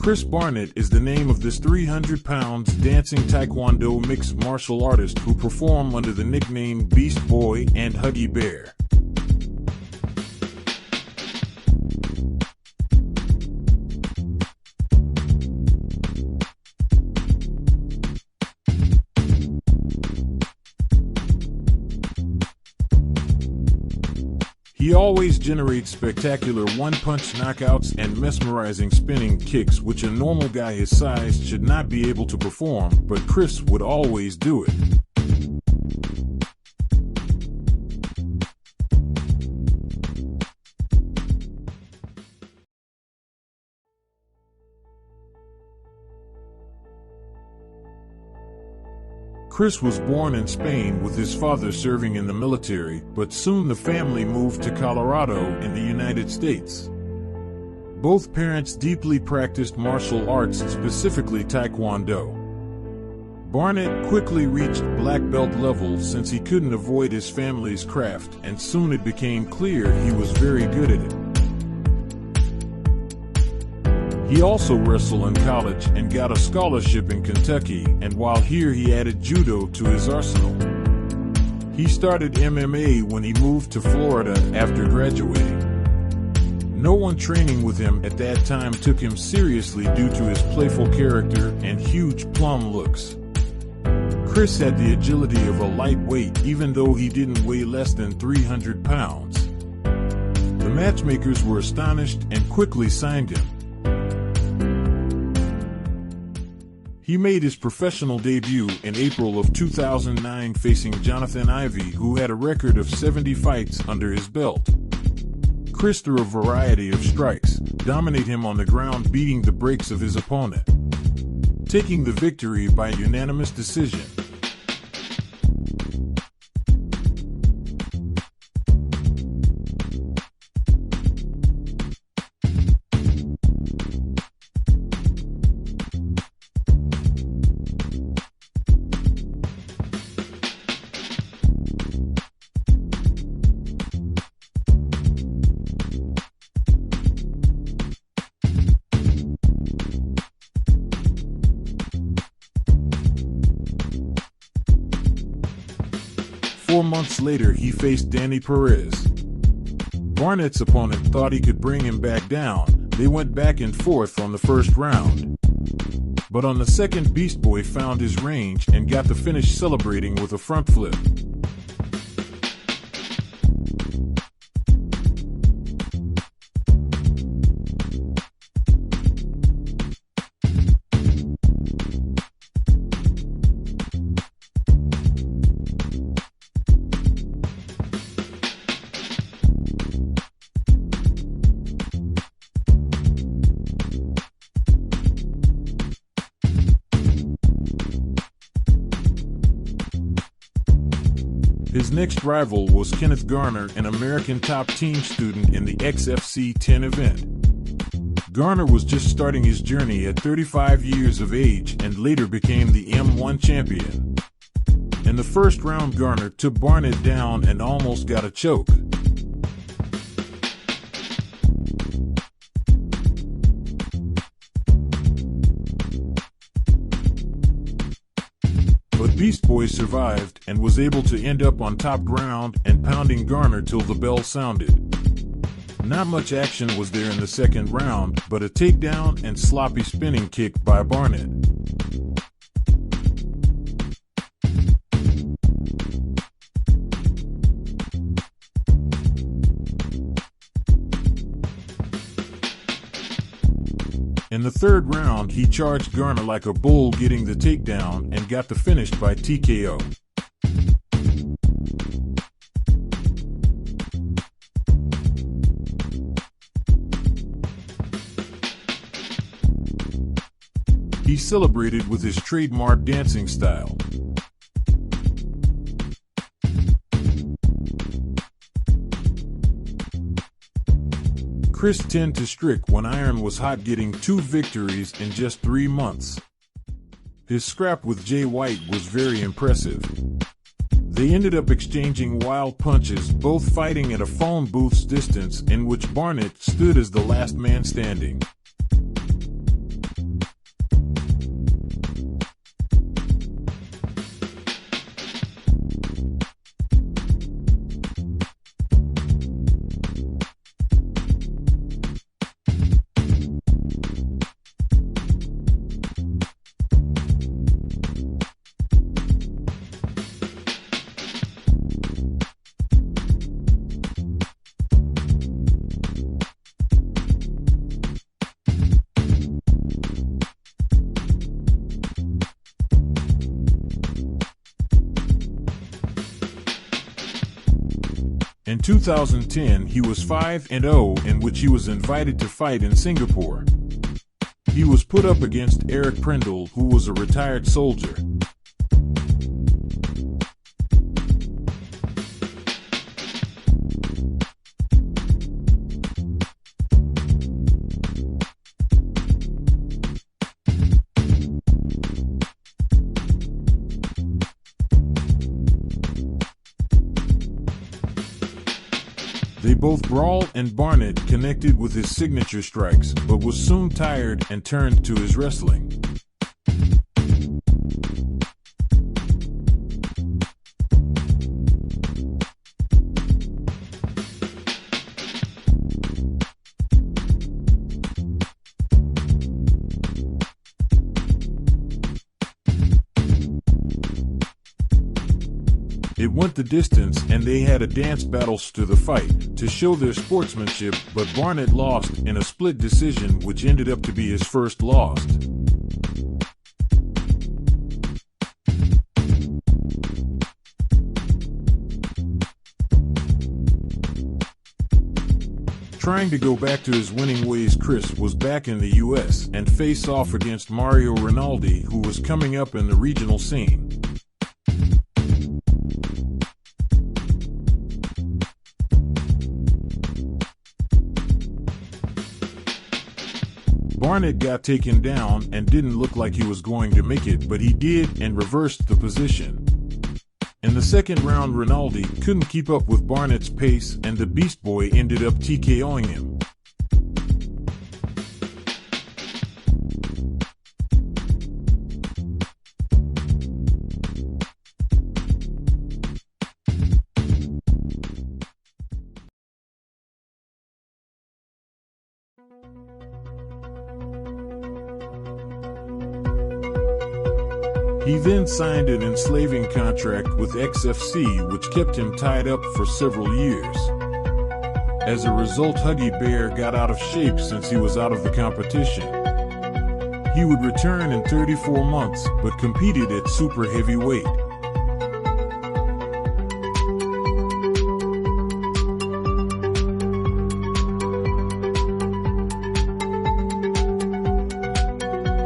Chris Barnett is the name of this 300-pound dancing Taekwondo mixed martial artist who perform under the nickname Beastboy and Huggybear. He always generates spectacular one-punch knockouts and mesmerizing spinning kicks which a normal guy his size should not be able to perform, but Chris would always do it. Chris was born in Spain with his father serving in the military, but soon the family moved to Colorado in the United States. Both parents deeply practiced martial arts, specifically Taekwondo. Barnett quickly reached black belt level since he couldn't avoid his family's craft, and soon it became clear he was very good at it. He also wrestled in college and got a scholarship in Kentucky, and while here he added judo to his arsenal. He started MMA when he moved to Florida after graduating. No one training with him at that time took him seriously due to his playful character and huge plum looks. Chris had the agility of a lightweight even though he didn't weigh less than 300 pounds. The matchmakers were astonished and quickly signed him. He made his professional debut in April of 2009 facing Jonathan Ivey, who had a record of 70 fights under his belt. Chris threw a variety of strikes, dominated him on the ground, beating the brakes of his opponent, taking the victory by unanimous decision. Four months later, he faced Danny Perez. Barnett's opponent thought he could bring him back down. They went back and forth on the first round. But on the second, Beastboy found his range and got the finish, celebrating with a front flip. His next rival was Kenneth Garner, an American top team student in the XFC 10 event. Garner was just starting his journey at 35 years of age and later became the M1 champion. In the first round, Garner took Barnett down and almost got a choke. But Beastboy survived and was able to end up on top ground and pounding Garner till the bell sounded. Not much action was there in the second round, but a takedown and sloppy spinning kick by Barnett. In the third round, he charged Garner like a bull, getting the takedown and got the finish by TKO. He celebrated with his trademark dancing style. Chris tended to strike when iron was hot, getting 2 victories in just 3 months. His scrap with Jay White was very impressive. They ended up exchanging wild punches, both fighting at a phone booth's distance, in which Barnett stood as the last man standing. In 2010, he was 5-0, in which he was invited to fight in Singapore. He was put up against Eric Prindle, who was a retired soldier. They both brawled, and Barnett connected with his signature strikes, but was soon tired and turned to his wrestling. It went the distance, and they had a dance battles to the fight to show their sportsmanship, but Barnett lost in a split decision, which ended up to be his first loss. Trying to go back to his winning ways, Chris was back in the US and faced off against Mario Rinaldi, who was coming up in the regional scene. Barnett got taken down and didn't look like he was going to make it, but he did and reversed the position. In the second round, Rinaldi couldn't keep up with Barnett's pace, and the Beast Boy ended up TKOing him. He then signed an enslaving contract with XFC, which kept him tied up for several years. As a result, Huggybear got out of shape since he was out of the competition. He would return in 34 months, but competed at super heavyweight.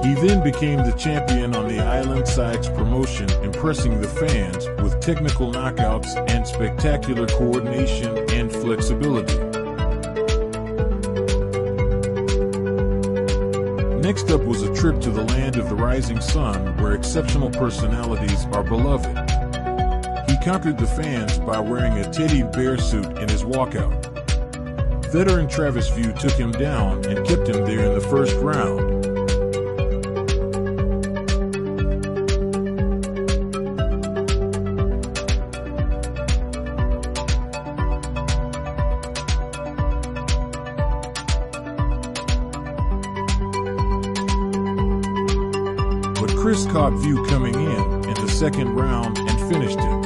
He then became the champion on the Island Sides promotion, impressing the fans with technical knockouts and spectacular coordination and flexibility. Next up was a trip to the land of the rising sun, where exceptional personalities are beloved. He conquered the fans by wearing a teddy bear suit in his walkout. Veteran Travis View took him down and kept him there in the first round. Chris caught View coming in the second round and finished him.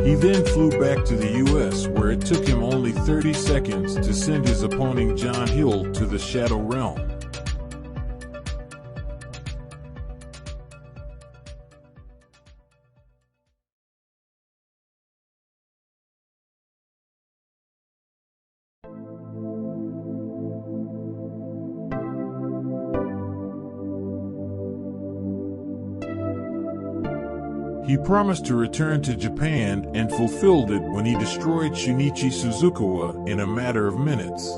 He then flew back to the US, where it took him only 30 seconds to send his opponent John Hill to the Shadow Realm. He promised to return to Japan and fulfilled it when he destroyed Shunichi Suzukawa in a matter of minutes.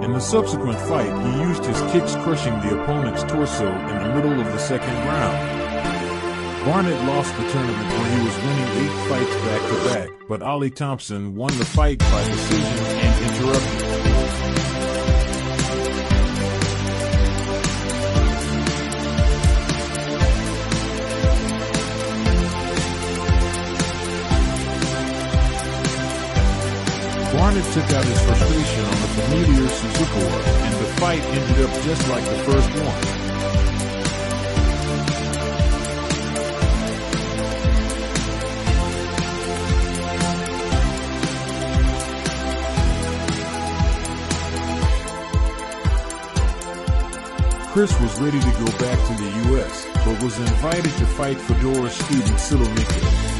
In the the subsequent fight, he used his kicks crushing the opponent's torso in the middle of the second round. Barnett lost the tournament when he was winning 8 fights back-to-back, but Ollie Thompson won the fight by decision and interrupted. Barnett took out his frustration on the familiar Suzuki, and the fight ended up just like the first one. Chris was ready to go back to the U.S., but was invited to fight Fedora's student Slimmingtea.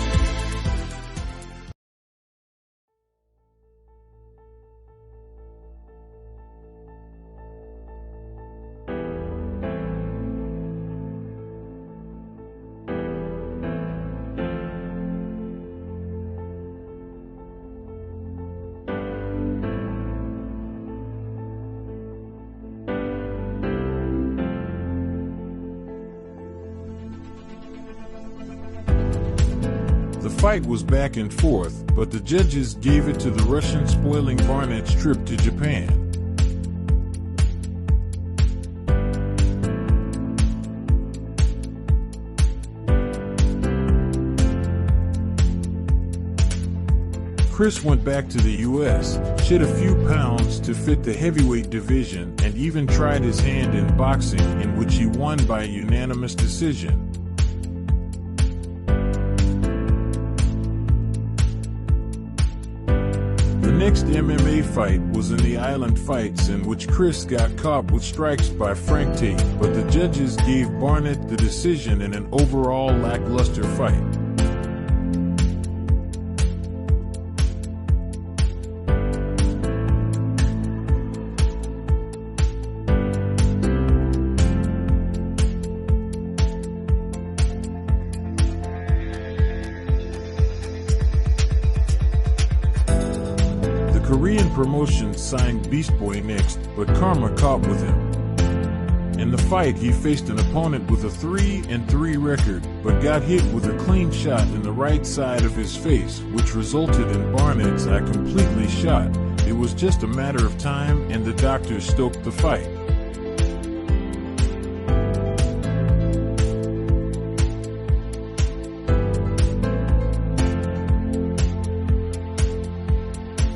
The fight was back and forth, but the judges gave it to the Russian, spoiling Barnett's trip to Japan. Chris went back to the U.S., shed a few pounds to fit the heavyweight division, and even tried his hand in boxing, in which he won by unanimous decision. The next MMA fight was in the Island Fights, in which Chris got caught with strikes by Frank Tate, but the judges gave Barnett the decision in an overall lackluster fight. Korean promotion signed Beastboy next, but karma caught with him. In the fight, he faced an opponent with a 3-3 record, but got hit with a clean shot in the right side of his face, which resulted in Barnett's eye completely shot. It was just a matter of time, and the doctors stoked the fight.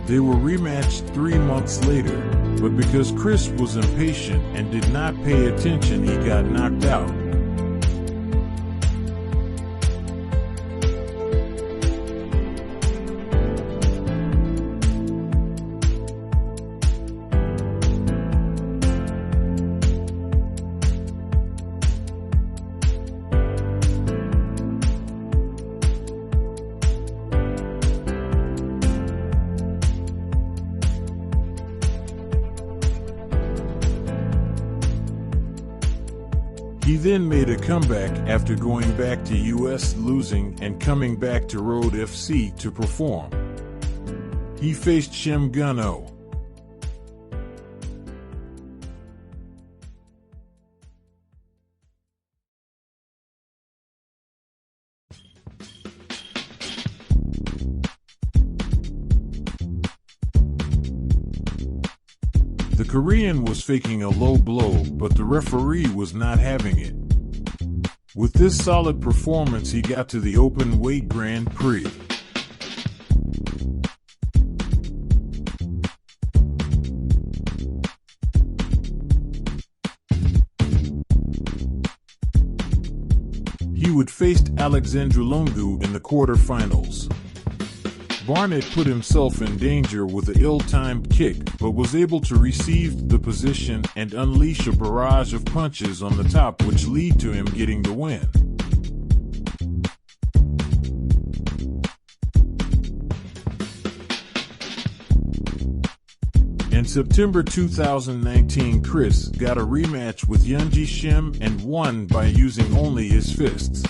They were rematched 3 months later, but because Chris was impatient and did not pay attention, he got knocked out. He then made a comeback after going back to US, losing, and coming back to Road FC to perform. He faced Shem Gunno. The Korean was faking a low blow, but the referee was not having it. With this solid performance, he got to the open weight Grand Prix. He would face Alexandre Lungu in the quarterfinals. Barnett put himself in danger with an ill-timed kick, but was able to receive the position and unleash a barrage of punches on the top, which lead to him getting the win. In September 2019, Chris got a rematch with Yoonji Shim and won by using only his fists.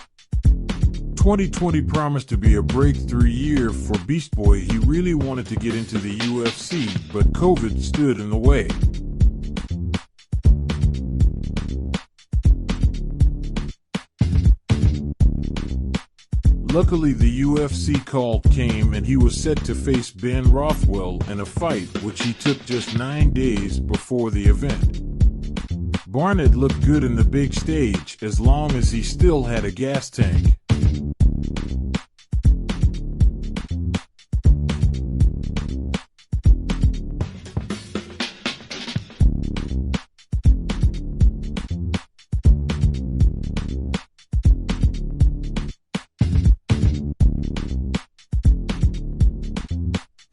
2020 promised to be a breakthrough year for Beastboy. He really wanted to get into the UFC, but COVID stood in the way. Luckily, the UFC call came and he was set to face Ben Rothwell in a fight which he took just 9 days before the event. Barnett looked good in the big stage as long as he still had a gas tank.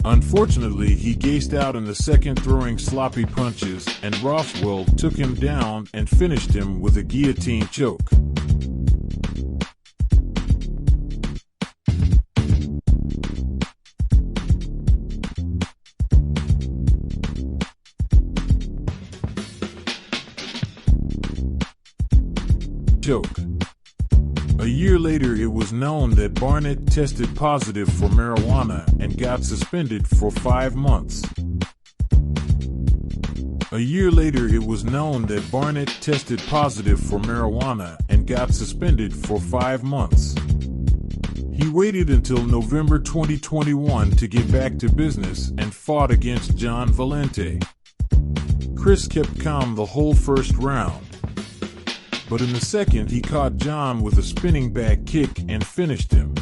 Unfortunately, he gassed out in the second, throwing sloppy punches, and Rothwell took him down and finished him with a guillotine choke. A year later, it was known that Barnett tested positive for marijuana and got suspended for 5 months. A year later, it was known that Barnett tested positive for marijuana and got suspended for 5 months. He waited until November 2021 to get back to business and fought against John Valente. Chris kept calm the whole first round, but in the second he caught John with a spinning back kick and finished him.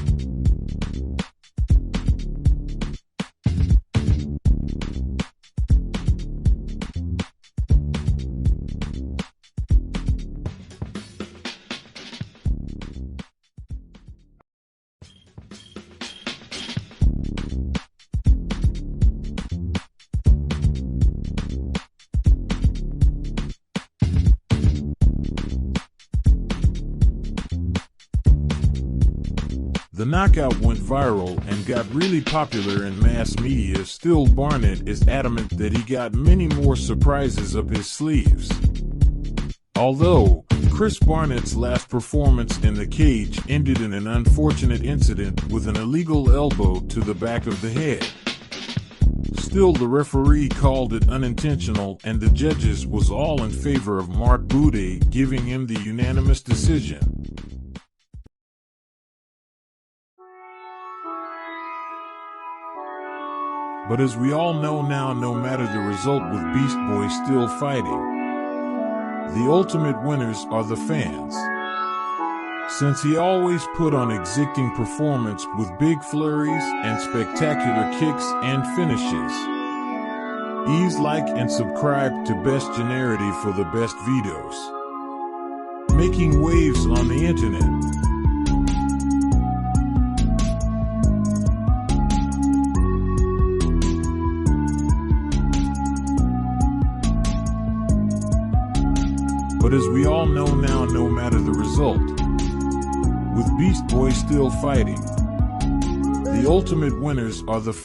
The knockout went viral and got really popular in mass media. Still, Barnett is adamant that he got many more surprises up his sleeves. Although Chris Barnett's last performance in the cage ended in an unfortunate incident with an illegal elbow to the back of the head. Still, the referee called it unintentional and the judges was all in favor of Mark Boudet, giving him the unanimous decision. But as we all know now, no matter the result, with Beast Boy still fighting, the ultimate winners are the fans. Since he always put on exciting performance with big flurries and spectacular kicks and finishes. Please like and subscribe to Best Generity for the best videos. Making waves on the internet. But as we all know now, no matter the result, with Beast Boy still fighting, the ultimate winners are the